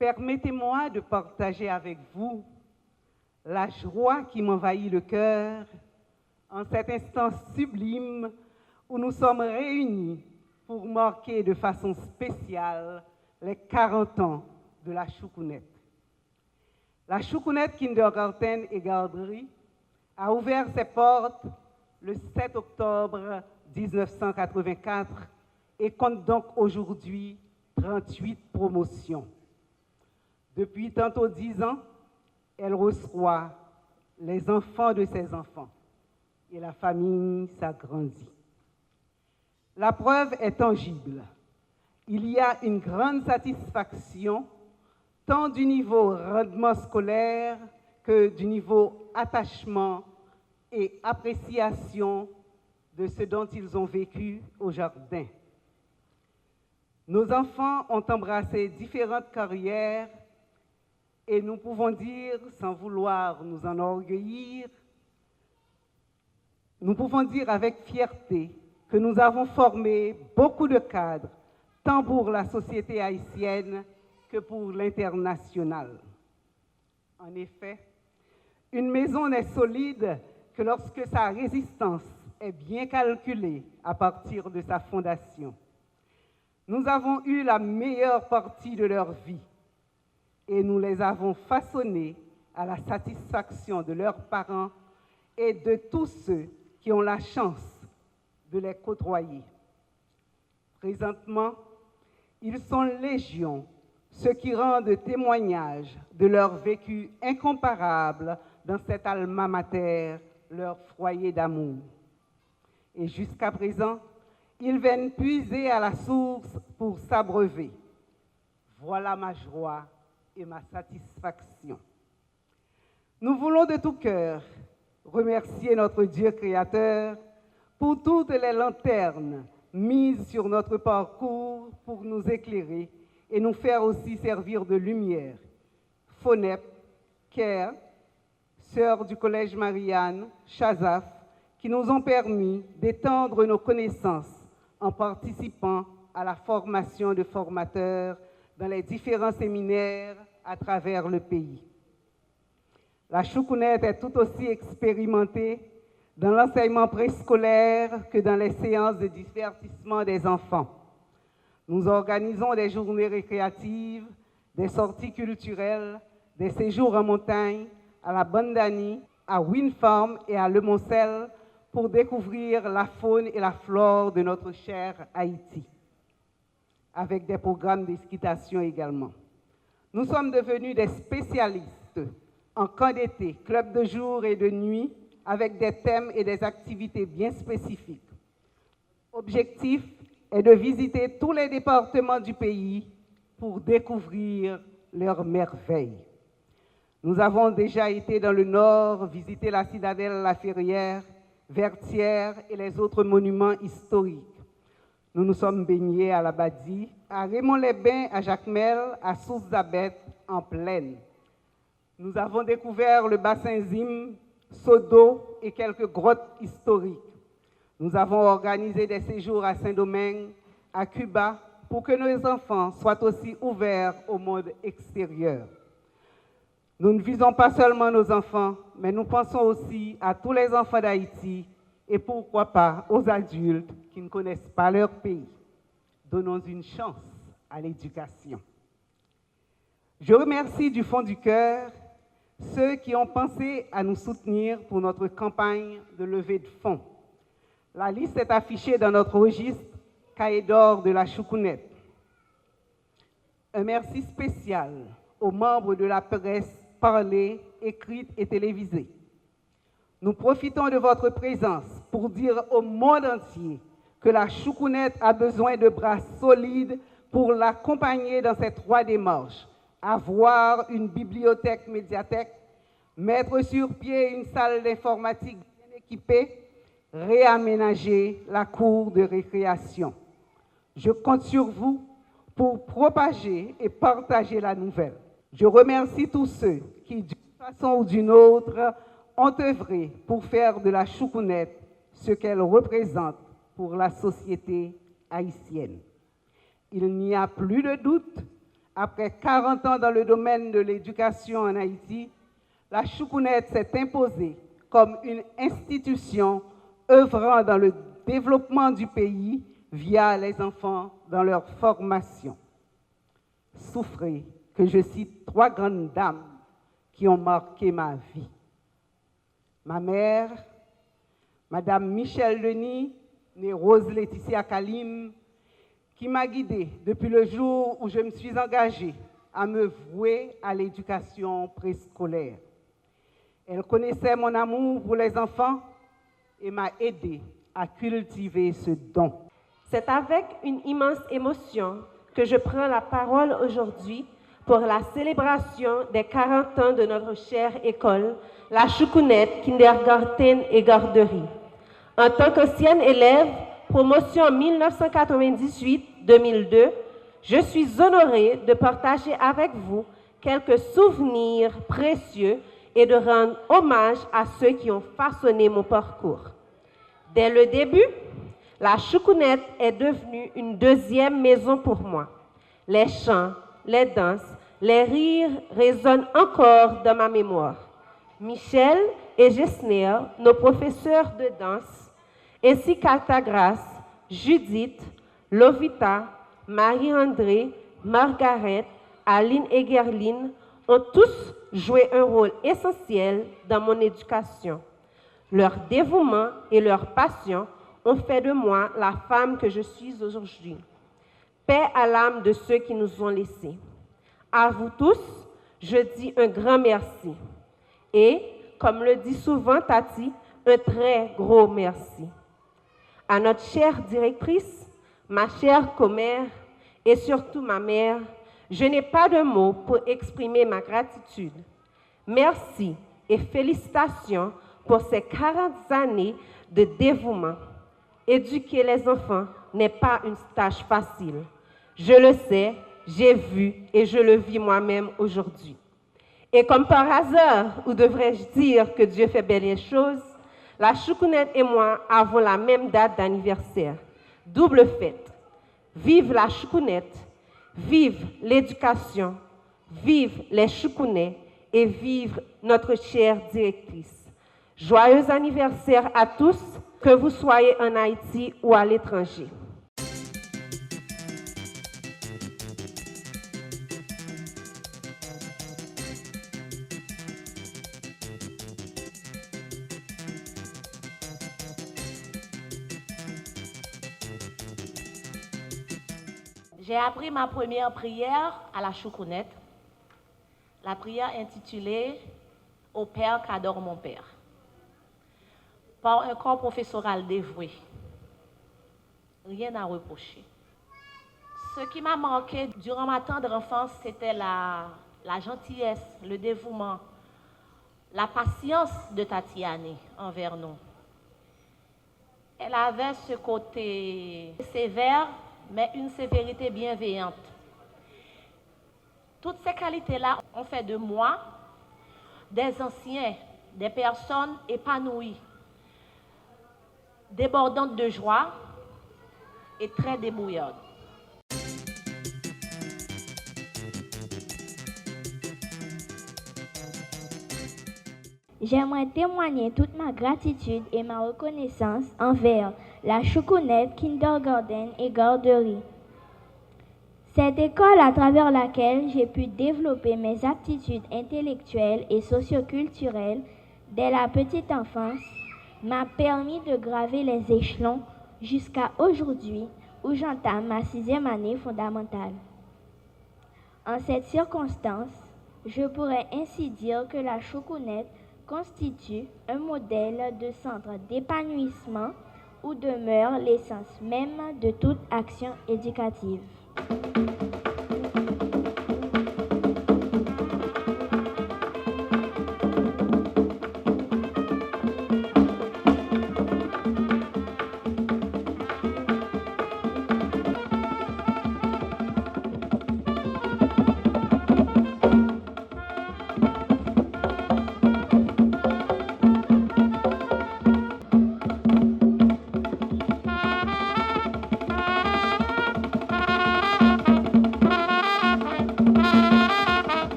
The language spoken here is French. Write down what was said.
Permettez-moi de partager avec vous la joie qui m'envahit le cœur en cet instant sublime où nous sommes réunis pour marquer de façon spéciale les 40 ans de la Choukounette. La Choukounette Kindergarten et Garderie a ouvert ses portes le 7 octobre 1984 et compte donc aujourd'hui 38 promotions. Depuis tantôt 10 ans, elle reçoit les enfants de ses enfants et la famille s'agrandit. La preuve est tangible. Il y a une grande satisfaction tant du niveau rendement scolaire que du niveau attachement et appréciation de ce dont ils ont vécu au jardin. Nos enfants ont embrassé différentes carrières et nous pouvons dire, sans vouloir nous enorgueillir, nous pouvons dire avec fierté que nous avons formé beaucoup de cadres, tant pour la société haïtienne que pour l'international. En effet, une maison n'est solide que lorsque sa résistance est bien calculée à partir de sa fondation. Nous avons eu la meilleure partie de leur vie et nous les avons façonnés à la satisfaction de leurs parents et de tous ceux qui ont la chance de les côtoyer. Présentement, ils sont légion, ceux qui rendent témoignage de leur vécu incomparable dans cet alma mater, leur foyer d'amour. Et jusqu'à présent, ils viennent puiser à la source pour s'abreuver. Voilà ma joie et ma satisfaction. Nous voulons de tout cœur remercier notre Dieu créateur pour toutes les lanternes mises sur notre parcours pour nous éclairer et nous faire aussi servir de lumière. FONEP, CARE, Sœurs du Collège Marianne, Chazaf, qui nous ont permis d'étendre nos connaissances en participant à la formation de formateurs dans les différents séminaires à travers le pays. La Choukounette est tout aussi expérimentée dans l'enseignement préscolaire que dans les séances de divertissement des enfants. Nous organisons des journées récréatives, des sorties culturelles, des séjours en montagne, à la Bandani, à Winfarm et à Le Moncel pour découvrir la faune et la flore de notre cher Haïti, avec des programmes d'équitation également. Nous sommes devenus des spécialistes en camp d'été, club de jour et de nuit, avec des thèmes et des activités bien spécifiques. L'objectif est de visiter tous les départements du pays pour découvrir leurs merveilles. Nous avons déjà été dans le nord, visiter la citadelle La Ferrière, Vertières et les autres monuments historiques. Nous nous sommes baignés à la Badie, à Raymond-les-Bains, à Jacmel, à Source-Zabeth, en plaine. Nous avons découvert le bassin Zim, Sodo et quelques grottes historiques. Nous avons organisé des séjours à Saint-Domingue, à Cuba, pour que nos enfants soient aussi ouverts au monde extérieur. Nous ne visons pas seulement nos enfants, mais nous pensons aussi à tous les enfants d'Haïti et pourquoi pas aux adultes qui ne connaissent pas leur pays. Donnons une chance à l'éducation. Je remercie du fond du cœur ceux qui ont pensé à nous soutenir pour notre campagne de levée de fonds. La liste est affichée dans notre registre Cahier d'or de la Choukounette. Un merci spécial aux membres de la presse parlée, écrite et télévisée. Nous profitons de votre présence pour dire au monde entier que la Choukounette a besoin de bras solides pour l'accompagner dans ces 3 démarches. Avoir une bibliothèque médiathèque, mettre sur pied une salle d'informatique bien équipée, réaménager la cour de récréation. Je compte sur vous pour propager et partager la nouvelle. Je remercie tous ceux qui, d'une façon ou d'une autre, ont œuvré pour faire de la Choukounette ce qu'elle représente pour la société haïtienne. Il n'y a plus de doute, Après 40 ans dans le domaine de l'éducation en Haïti, la Choukounette s'est imposée comme une institution œuvrant dans le développement du pays via les enfants dans leur formation. Souffrez que je cite 3 grandes dames qui ont marqué ma vie. Ma mère, Madame Michel Denis, née Rose Laetitia Kalim, qui m'a guidée depuis le jour où je me suis engagée à me vouer à l'éducation préscolaire. Elle connaissait mon amour pour les enfants et m'a aidée à cultiver ce don. C'est avec une immense émotion que je prends la parole aujourd'hui pour la célébration des 40 ans de notre chère école, la Choukounette, Kindergarten et Garderie. En tant qu'ancienne élève, promotion 1998-2002, je suis honorée de partager avec vous quelques souvenirs précieux et de rendre hommage à ceux qui ont façonné mon parcours. Dès le début, la Choukounette est devenue une deuxième maison pour moi. Les chants, les danses, les rires résonnent encore dans ma mémoire. Michel et Gessner, nos professeurs de danse, ainsi qu'Altagrace, Judith, Lovita, Marie-André, Margaret, Aline et Gerline ont tous joué un rôle essentiel dans mon éducation. Leur dévouement et leur passion ont fait de moi la femme que je suis aujourd'hui. Paix à l'âme de ceux qui nous ont laissés. À vous tous, je dis un grand merci. Et, comme le dit souvent Tati, un très gros merci. À notre chère directrice, ma chère commère et surtout ma mère, je n'ai pas de mots pour exprimer ma gratitude. Merci et félicitations pour ces 40 années de dévouement. Éduquer les enfants n'est pas une tâche facile. Je le sais, j'ai vu et je le vis moi-même aujourd'hui. Et comme par hasard, ou devrais-je dire que Dieu fait bien les choses, la Choukounette et moi avons la même date d'anniversaire. Double fête. Vive la Choukounette, vive l'éducation, vive les Choukounets et vive notre chère directrice. Joyeux anniversaire à tous, que vous soyez en Haïti ou à l'étranger. J'ai appris ma première prière à la Choukounette, la prière intitulée « Au Père qu'adore mon Père », par un corps professoral dévoué. Rien à reprocher. Ce qui m'a marqué durant ma tendre enfance, c'était la gentillesse, le dévouement, la patience de Tatiane envers nous. Elle avait ce côté sévère, mais une sévérité bienveillante. Toutes ces qualités-là ont fait de moi des anciens, des personnes épanouies, débordantes de joie et très débrouillardes. J'aimerais témoigner toute ma gratitude et ma reconnaissance envers la Choukounette, Kindergarten et Garderie. Cette école à travers laquelle j'ai pu développer mes aptitudes intellectuelles et socioculturelles dès la petite enfance m'a permis de graver les échelons jusqu'à aujourd'hui où j'entame ma 6e année fondamentale. En cette circonstance, je pourrais ainsi dire que la Choukounette constitue un modèle de centre d'épanouissement où demeure l'essence même de toute action éducative.